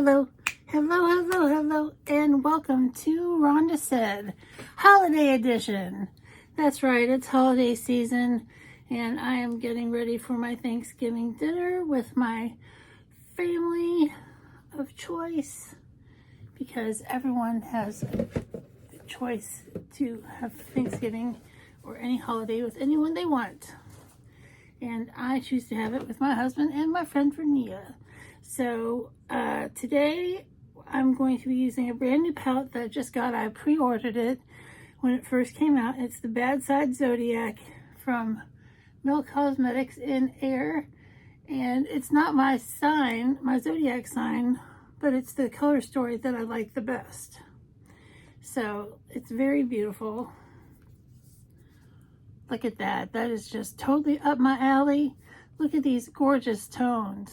Hello, and welcome to Rhonda Said Holiday Edition. That's right, it's holiday season, and I am getting ready for my Thanksgiving dinner with my family of choice, because everyone has the choice to have Thanksgiving or any holiday with anyone they want. And I choose to have it with my husband and my friend Vernia. So today I'm going to be using a brand new palette that I just got. I pre-ordered it when it first came out. It's the Bad Side Zodiac from Milk Cosmetics in Air. And it's not my sign, my Zodiac sign, but it's the color story that I like the best. So it's very beautiful. Look at that. That is just totally up my alley. Look at these gorgeous tones.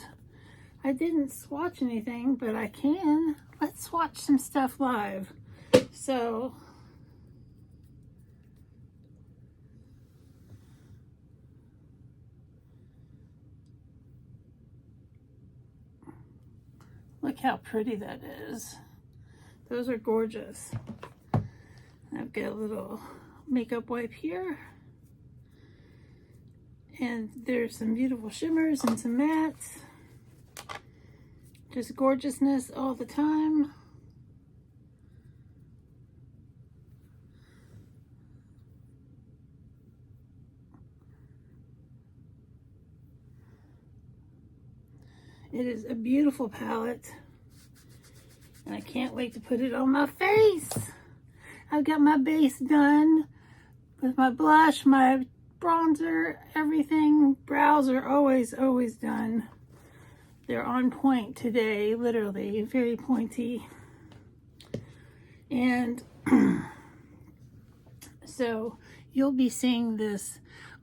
I didn't swatch anything, but I can. Let's swatch some stuff live. So, look how pretty that is. Those are gorgeous. I've got a little makeup wipe here. And there's some beautiful shimmers and some mattes. Just gorgeousness all the time. It is a beautiful palette. And I can't wait to put it on my face. I've got my base done with my blush, my bronzer, everything. Brows are always done. They're on point today, literally, very pointy. And so you'll be seeing this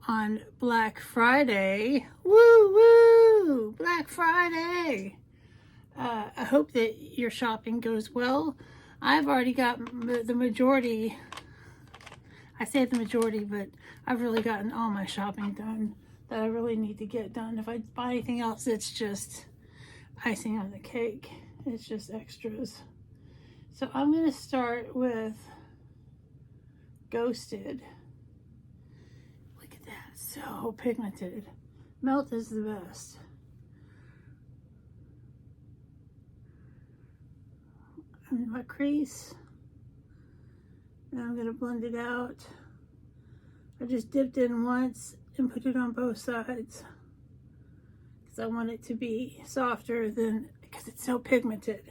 on Black Friday. Woo woo! Black Friday! I hope that your shopping goes well. I've already got the majority. I say the majority, but I've really gotten all my shopping done that I really need to get done. If I buy anything else, it's just icing on the cake. It's just extras. So I'm going to start with Ghosted. Look at that. So pigmented. Melt is the best. I'm in my crease. And I'm going to blend it out. I just dipped in once and put it on both sides, because I want it to be softer than, because it's so pigmented.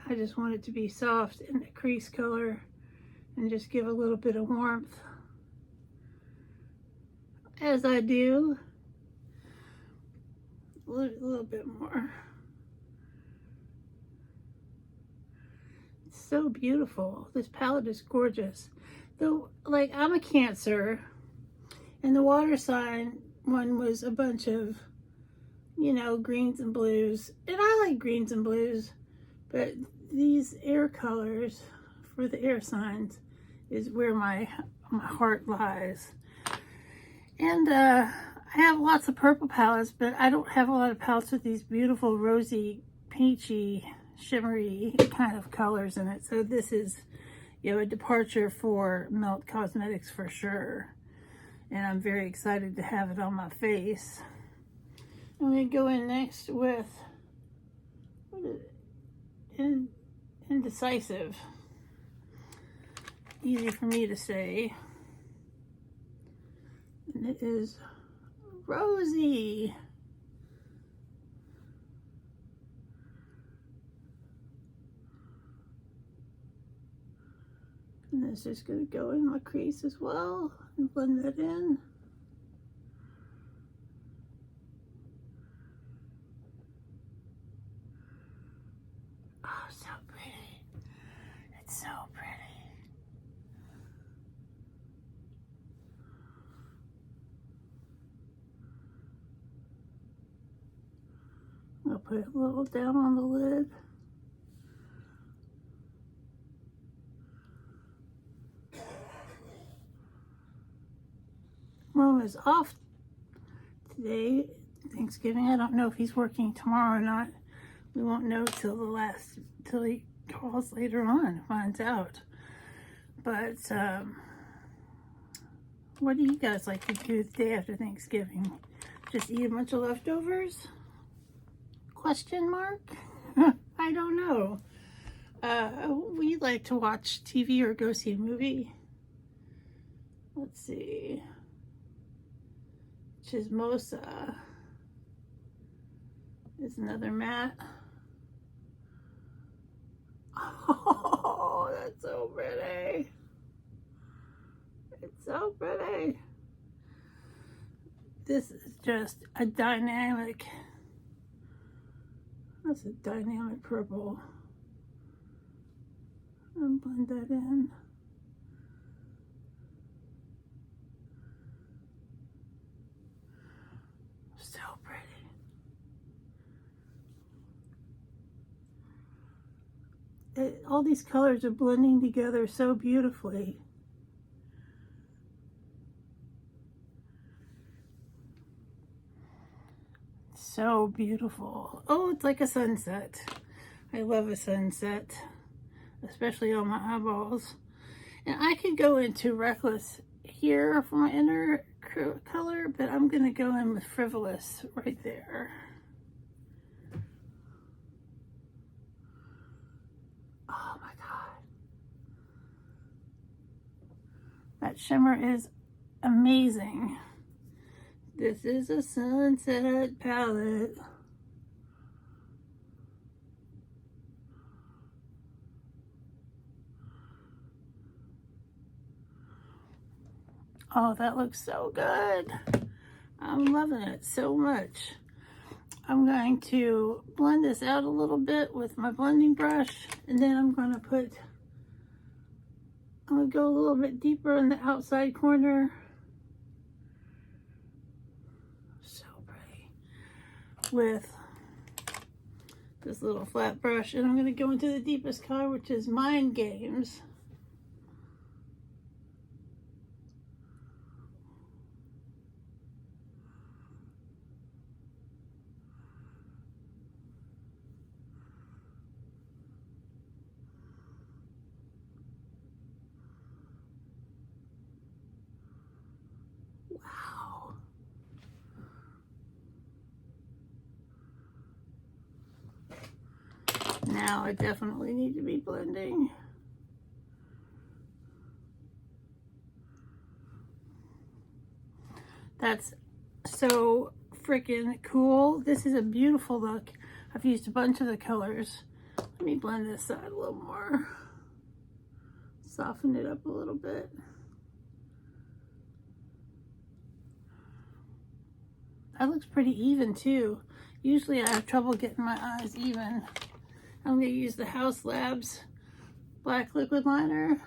I just want it to be soft in the crease color and just give a little bit of warmth, as I do. A little bit more. It's so beautiful. This palette is gorgeous. Though, like, I'm a Cancer, and the water sign one was a bunch of, you know, greens and blues. And I like greens and blues, but these air colors for the air signs is where my heart lies. And I have lots of purple palettes, but I don't have a lot of palettes with these beautiful rosy, peachy, shimmery kind of colors in it. So this is, you know, a departure for Milk Cosmetics for sure. And I'm very excited to have it on my face. I'm going to go in next with, what is it? Indecisive. Easy for me to say. And it is Rosy. And this is going to go in my crease as well and blend that in. Oh, so pretty. It's so pretty. I'll put a little down on the lid. Mom is off today, Thanksgiving. I don't know if he's working tomorrow or not, We won't know till he calls later on, finds out. But what do you guys like to do the day after Thanksgiving? Just eat a bunch of leftovers? Question mark? I don't know. We like to watch TV or go see a movie. Let's see. Chismosa is another mat. Oh, that's so pretty. It's so pretty. This is just a dynamic. That's a dynamic purple. And blend that in. So pretty. All these colors are blending together so beautifully. So beautiful. Oh, it's like a sunset. I love a sunset, especially on my eyeballs. And I could go into Reckless here for my inner color, but I'm going to go in with Frivolous right there. Oh my God. That shimmer is amazing. This is a sunset palette. Oh, that looks so good. I'm loving it so much. I'm going to blend this out a little bit with my blending brush, and then I'm going to go a little bit deeper in the outside corner. So pretty. With this little flat brush, and I'm going to go into the deepest color, which is Mind Games. Wow. Now I definitely need to be blending. That's so freaking cool. This is a beautiful look. I've used a bunch of the colors. Let me blend this side a little more. Soften it up a little bit. That looks pretty even too. Usually I have trouble getting my eyes even. I'm going to use the House Labs black liquid liner.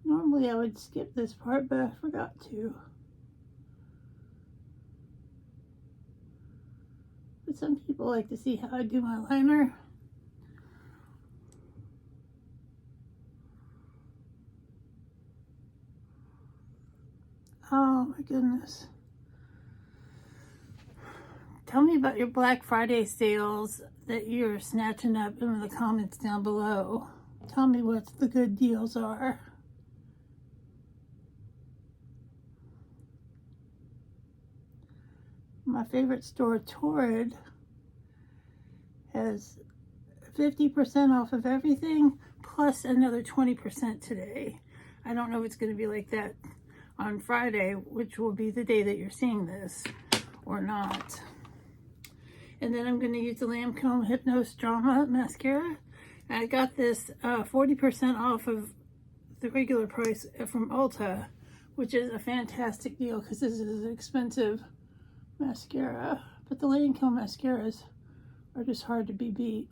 Normally I would skip this part, but I forgot to. But some people like to see how I do my liner. Oh my goodness. Tell me about your Black Friday sales that you're snatching up in the comments down below. Tell me what the good deals are. My favorite store, Torrid, has 50% off of everything, plus another 20% today. I don't know if it's going to be like that on Friday, which will be the day that you're seeing this, or not. And then I'm going to use the Lancome Hypnose Drama Mascara. And I got this 40% off of the regular price from Ulta, which is a fantastic deal because this is an expensive mascara. But the Lancome mascaras are just hard to be beat.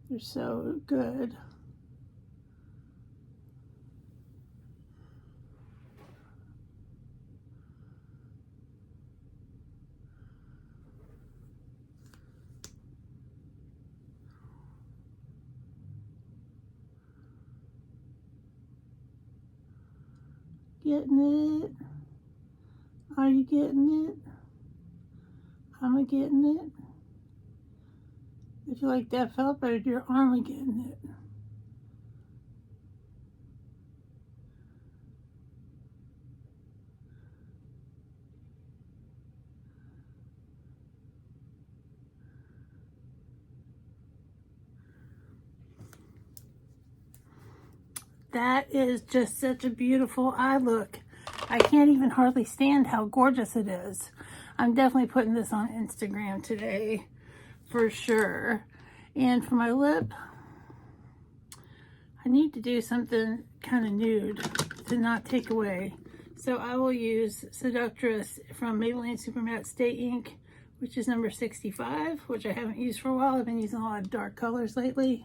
They're so good. getting it? Are you getting it? I'm getting it. If you like that felt better, you're only getting it. That is just such a beautiful eye look. I can't even hardly stand how gorgeous it is. I'm definitely putting this on Instagram today for sure. And for my lip, I need to do something kind of nude to not take away. So I will use Seductress from Maybelline Super Matte Stay Ink, which is number 65, which I haven't used for a while. I've been using a lot of dark colors lately.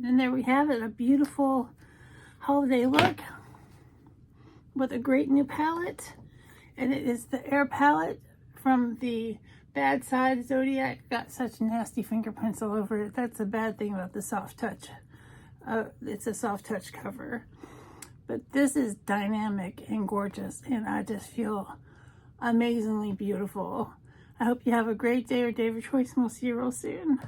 And there we have it, a beautiful holiday look with a great new palette. And it is the Air palette from the Bad Side Zodiac. Got such nasty fingerprints all over it. That's the bad thing about the soft touch. It's a soft touch cover. But this is dynamic and gorgeous, and I just feel amazingly beautiful. I hope you have a great day or day of your choice, and we'll see you real soon.